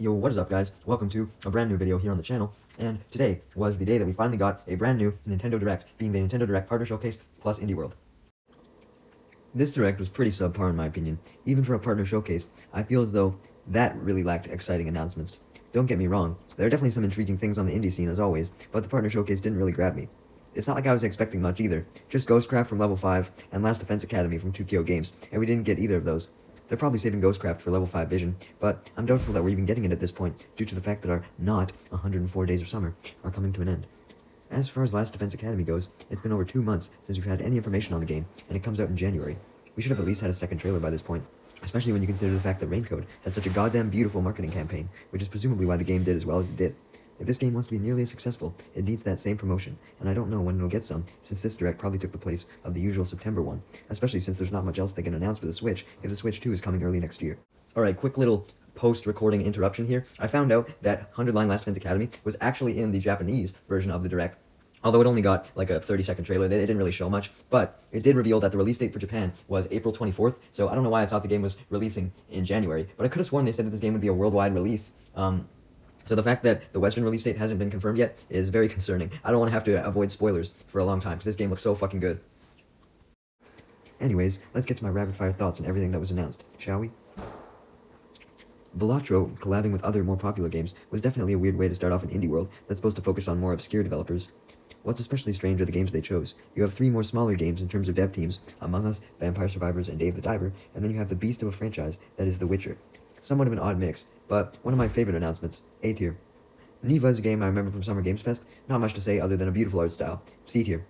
Yo, what is up guys? Welcome to a brand new video here on the channel, and today was the day that we finally got a brand new Nintendo Direct, being the Nintendo Direct Partner Showcase plus Indie World. This Direct was pretty subpar in my opinion. Even for a Partner Showcase, I feel as though that really lacked exciting announcements. Don't get me wrong, there are definitely some intriguing things on the indie scene as always, but the Partner Showcase didn't really grab me. It's not like I was expecting much either, just Ghostcraft from Level 5 and Last Defense Academy from 2KO Games, and we didn't get either of those. They're probably saving Ghostcraft for Level 5 Vision, but I'm doubtful that we're even getting it at this point, due to the fact that our not 104 Days of Summer are coming to an end. As far as Last Defense Academy goes, it's been over 2 months since we've had any information on the game, and it comes out in January. We should have at least had a second trailer by this point, especially when you consider the fact that Raincode had such a goddamn beautiful marketing campaign, which is presumably why the game did as well as it did. If this game wants to be nearly as successful, it needs that same promotion, and I don't know when it'll get some, since this Direct probably took the place of the usual September one, especially since there's not much else they can announce for the Switch, if the Switch 2 is coming early next year. Alright, quick little post-recording interruption here. I found out that 100 Line Last Defense Academy was actually in the Japanese version of the Direct, although it only got like a 30-second trailer. It didn't really show much, but it did reveal that the release date for Japan was April 24th, so I don't know why I thought the game was releasing in January, but I could have sworn they said that this game would be a worldwide release. So the fact that the Western release date hasn't been confirmed yet is very concerning. I don't want to have to avoid spoilers for a long time, because this game looks so fucking good. Anyways, let's get to my rapid-fire thoughts on everything that was announced, shall we? Balatro collabing with other more popular games was definitely a weird way to start off an indie world that's supposed to focus on more obscure developers. What's especially strange are the games they chose. You have 3 more smaller games in terms of dev teams, Among Us, Vampire Survivors, and Dave the Diver, and then you have the beast of a franchise that is The Witcher. Somewhat of an odd mix, but one of my favorite announcements, A tier. Niva is a game I remember from Summer Games Fest, not much to say other than a beautiful art style, C tier.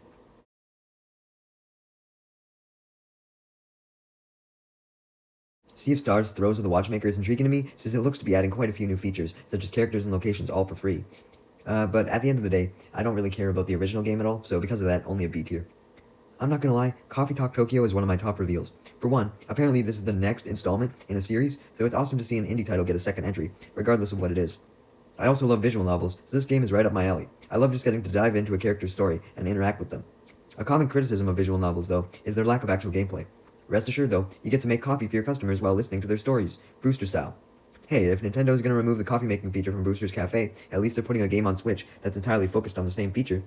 Sea of Stars Throes of the Watchmaker is intriguing to me, since it looks to be adding quite a few new features, such as characters and locations all for free. But at the end of the day, I don't really care about the original game at all, so because of that, only a B tier. I'm not gonna lie, Coffee Talk Tokyo is one of my top reveals. For one, apparently this is the next installment in a series, so it's awesome to see an indie title get a second entry, regardless of what it is. I also love visual novels, so this game is right up my alley. I love just getting to dive into a character's story and interact with them. A common criticism of visual novels, though, is their lack of actual gameplay. Rest assured, though, you get to make coffee for your customers while listening to their stories, Brewster style. Hey, if Nintendo is going to remove the coffee making feature from Brewster's Cafe, at least they're putting a game on Switch that's entirely focused on the same feature.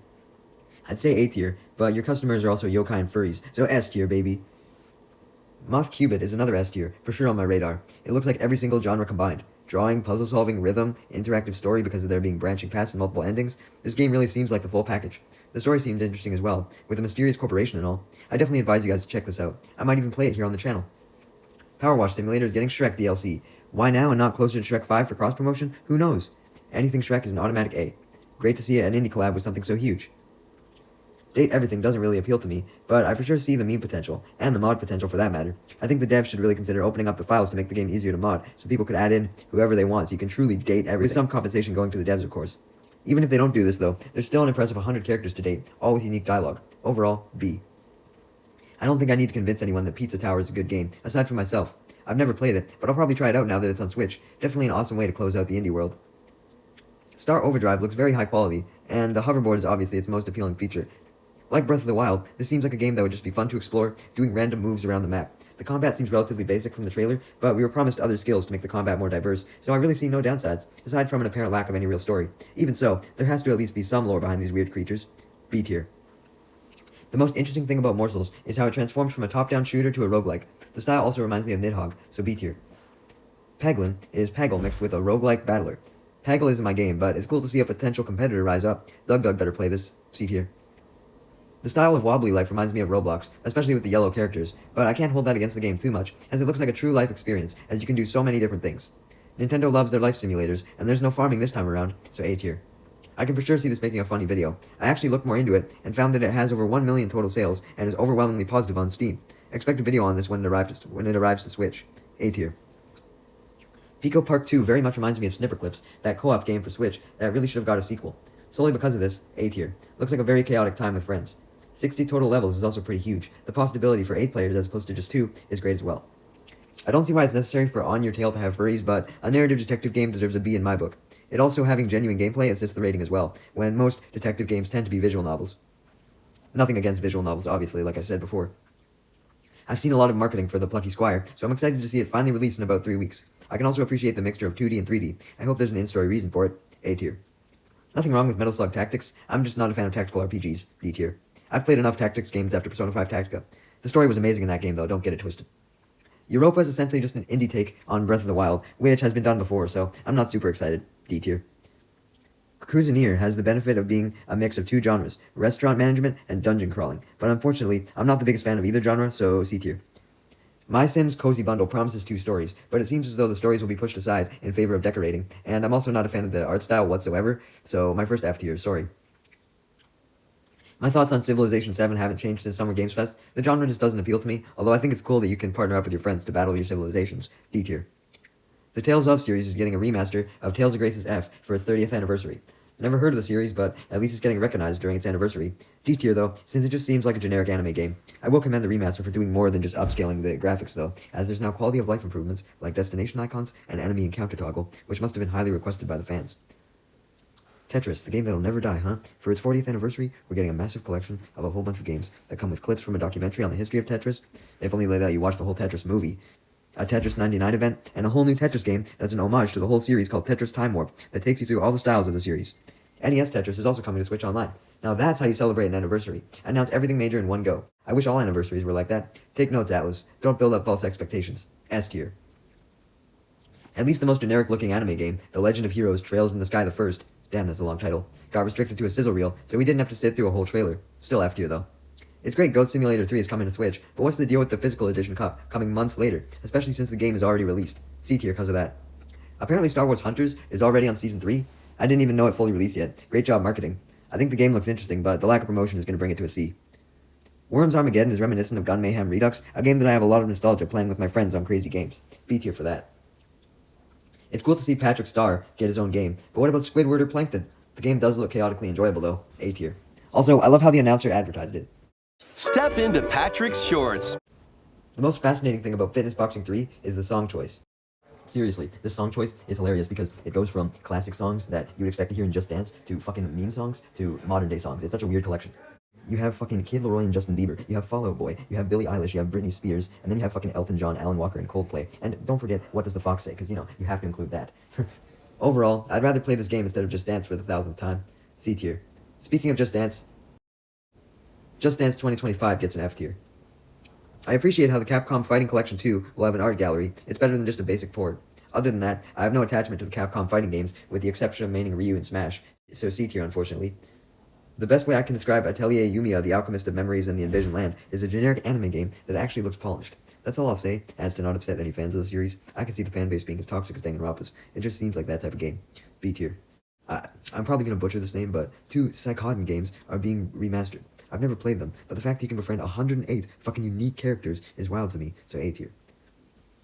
I'd say A tier, but your customers are also yokai and furries, so S tier, baby. Moth Cubit is another S tier, for sure on my radar. It looks like every single genre combined. Drawing, puzzle solving, rhythm, interactive story because of there being branching paths and multiple endings. This game really seems like the full package. The story seemed interesting as well, with a mysterious corporation and all. I definitely advise you guys to check this out. I might even play it here on the channel. Power Wash Simulator is getting Shrek DLC. Why now and not closer to Shrek 5 for cross-promotion? Who knows? Anything Shrek is an automatic A. Great to see an indie collab with something so huge. Date Everything doesn't really appeal to me, but I for sure see the meme potential, and the mod potential for that matter. I think the devs should really consider opening up the files to make the game easier to mod, so people could add in whoever they want so you can truly date everything, with some compensation going to the devs of course. Even if they don't do this though, there's still an impressive 100 characters to date, all with unique dialogue. Overall, B. I don't think I need to convince anyone that Pizza Tower is a good game, aside from myself. I've never played it, but I'll probably try it out now that it's on Switch. Definitely an awesome way to close out the indie world. Star Overdrive looks very high quality, and the hoverboard is obviously its most appealing feature. Like Breath of the Wild, this seems like a game that would just be fun to explore, doing random moves around the map. The combat seems relatively basic from the trailer, but we were promised other skills to make the combat more diverse, so I really see no downsides, aside from an apparent lack of any real story. Even so, there has to at least be some lore behind these weird creatures. B tier. The most interesting thing about Morsels is how it transforms from a top-down shooter to a roguelike. The style also reminds me of Nidhogg, so B tier. Peglin is Peggle mixed with a roguelike battler. Peggle isn't my game, but it's cool to see a potential competitor rise up. Dug better play this. C tier. The style of Wobbly Life reminds me of Roblox, especially with the yellow characters, but I can't hold that against the game too much, as it looks like a true life experience, as you can do so many different things. Nintendo loves their life simulators, and there's no farming this time around, so A tier. I can for sure see this making a funny video. I actually looked more into it, and found that it has over 1 million total sales, and is overwhelmingly positive on Steam. Expect a video on this when it arrives to Switch. A tier. Pico Park 2 very much reminds me of Snipperclips, that co-op game for Switch that really should have got a sequel. Solely because of this, A tier. Looks like a very chaotic time with friends. 60 total levels is also pretty huge. The possibility for 8 players as opposed to just 2 is great as well. I don't see why it's necessary for On Your Tail to have furries, but a narrative detective game deserves a B in my book. It also having genuine gameplay assists the rating as well, when most detective games tend to be visual novels. Nothing against visual novels, obviously, like I said before. I've seen a lot of marketing for the Plucky Squire, so I'm excited to see it finally released in about 3 weeks. I can also appreciate the mixture of 2D and 3D. I hope there's an in-story reason for it. A tier. Nothing wrong with Metal Slug Tactics. I'm just not a fan of tactical RPGs. D tier. I've played enough tactics games after Persona 5 Tactica. The story was amazing in that game though, don't get it twisted. Europa is essentially just an indie take on Breath of the Wild, which has been done before, so I'm not super excited. D tier. Crusaneer has the benefit of being a mix of two genres, restaurant management and dungeon crawling, but unfortunately, I'm not the biggest fan of either genre, so C tier. My Sims Cozy Bundle promises 2 stories, but it seems as though the stories will be pushed aside in favor of decorating, and I'm also not a fan of the art style whatsoever, so my first F tier, sorry. My thoughts on Civilization 7 haven't changed since Summer Games Fest. The genre just doesn't appeal to me, although I think it's cool that you can partner up with your friends to battle your civilizations. D tier. The Tales of series is getting a remaster of Tales of Grace's F for its 30th anniversary. Never heard of the series, but at least it's getting recognized during its anniversary. D tier though, since it just seems like a generic anime game. I will commend the remaster for doing more than just upscaling the graphics though, as there's now quality of life improvements like destination icons and enemy encounter toggle, which must have been highly requested by the fans. Tetris, the game that'll never die, huh? For its 40th anniversary, we're getting a massive collection of a whole bunch of games that come with clips from a documentary on the history of Tetris. If only laid out you watched the whole Tetris movie. A Tetris 99 event, and a whole new Tetris game that's an homage to the whole series called Tetris Time Warp that takes you through all the styles of the series. NES Tetris is also coming to Switch Online. Now that's how you celebrate an anniversary. Announce everything major in one go. I wish all anniversaries were like that. Take notes, Atlas. Don't build up false expectations. S tier. At least the most generic looking anime game, The Legend of Heroes Trails in the Sky the First, damn that's a long title, got restricted to a sizzle reel, so we didn't have to sit through a whole trailer. Still F tier though. It's great Goat Simulator 3 is coming to Switch, but what's the deal with the physical edition coming months later, especially since the game is already released? C tier because of that. Apparently Star Wars Hunters is already on Season 3. I didn't even know it fully released yet. Great job marketing. I think the game looks interesting, but the lack of promotion is going to bring it to a C. Worms Armageddon is reminiscent of Gun Mayhem Redux, a game that I have a lot of nostalgia playing with my friends on Crazy Games. B tier for that. It's cool to see Patrick Star get his own game, but what about Squidward or Plankton? The game does look chaotically enjoyable though. A tier. Also, I love how the announcer advertised it. Step into Patrick's shorts. The most fascinating thing about Fitness Boxing 3 is the song choice. Seriously, this song choice is hilarious because it goes from classic songs that you would expect to hear in Just Dance to fucking meme songs to modern day songs. It's such a weird collection. You have fucking Kid Laroi and Justin Bieber, you have Fall Out Boy, you have Billie Eilish, you have Britney Spears, and then you have fucking Elton John, Alan Walker, and Coldplay. And don't forget, What Does the Fox Say? Because, you know, you have to include that. Overall, I'd rather play this game instead of Just Dance for the 1000th time. C tier. Speaking of Just Dance 2025 gets an F tier. I appreciate how the Capcom Fighting Collection 2 will have an art gallery. It's better than just a basic port. Other than that, I have no attachment to the Capcom fighting games, with the exception of maining Ryu and Smash, so C tier unfortunately. The best way I can describe Atelier Yumiya, the Alchemist of Memories and the Envisioned Land, is a generic anime game that actually looks polished. That's all I'll say, as to not upset any fans of the series. I can see the fanbase being as toxic as Danganronpa's. It just seems like that type of game. B tier. I'm probably going to butcher this name, but 2 Psychoden games are being remastered. I've never played them, but the fact that you can befriend 108 fucking unique characters is wild to me, so A tier.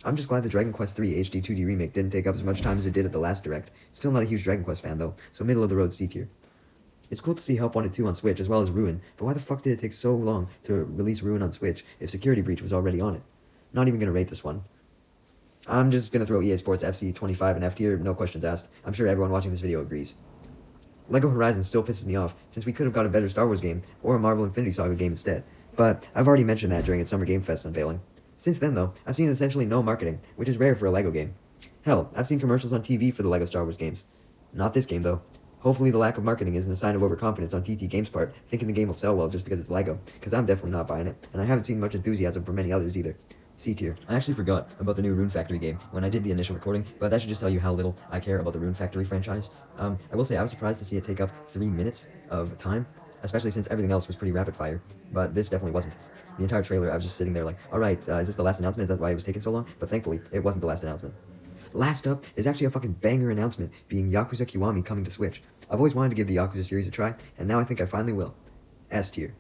I'm just glad the Dragon Quest III HD 2D remake didn't take up as much time as it did at the last Direct. Still not a huge Dragon Quest fan though, so middle of the road C tier. It's cool to see Help Wanted 2 on Switch as well as Ruin, but why the fuck did it take so long to release Ruin on Switch if Security Breach was already on it? Not even gonna rate this one. I'm just gonna throw EA Sports FC 25 and F tier, no questions asked. I'm sure everyone watching this video agrees. LEGO Horizon still pisses me off, since we could have got a better Star Wars game, or a Marvel Infinity Saga game instead. But I've already mentioned that during its Summer Game Fest unveiling. Since then though, I've seen essentially no marketing, which is rare for a LEGO game. Hell, I've seen commercials on TV for the LEGO Star Wars games. Not this game though. Hopefully the lack of marketing isn't a sign of overconfidence on TT Games' part, thinking the game will sell well just because it's LEGO, because I'm definitely not buying it, and I haven't seen much enthusiasm from many others either. C tier. I actually forgot about the new Rune Factory game when I did the initial recording, but that should just tell you how little I care about the Rune Factory franchise. I will say I was surprised to see it take up 3 minutes of time, especially since everything else was pretty rapid fire, but this definitely wasn't. The entire trailer, I was just sitting there like, alright, is this the last announcement? Is that why it was taking so long? But thankfully, it wasn't the last announcement. Last up is actually a fucking banger announcement, being Yakuza Kiwami coming to Switch. I've always wanted to give the Yakuza series a try, and now I think I finally will. S tier.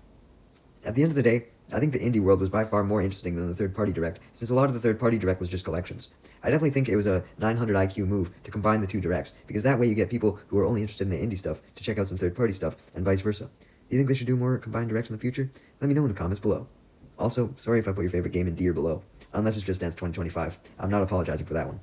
At the end of the day, I think the indie world was by far more interesting than the third-party direct, since a lot of the third-party direct was just collections. I definitely think it was a 900 IQ move to combine the 2 directs, because that way you get people who are only interested in the indie stuff to check out some third-party stuff, and vice versa. Do you think they should do more combined directs in the future? Let me know in the comments below. Also, sorry if I put your favorite game in D or below, unless it's Just Dance 2025. I'm not apologizing for that one.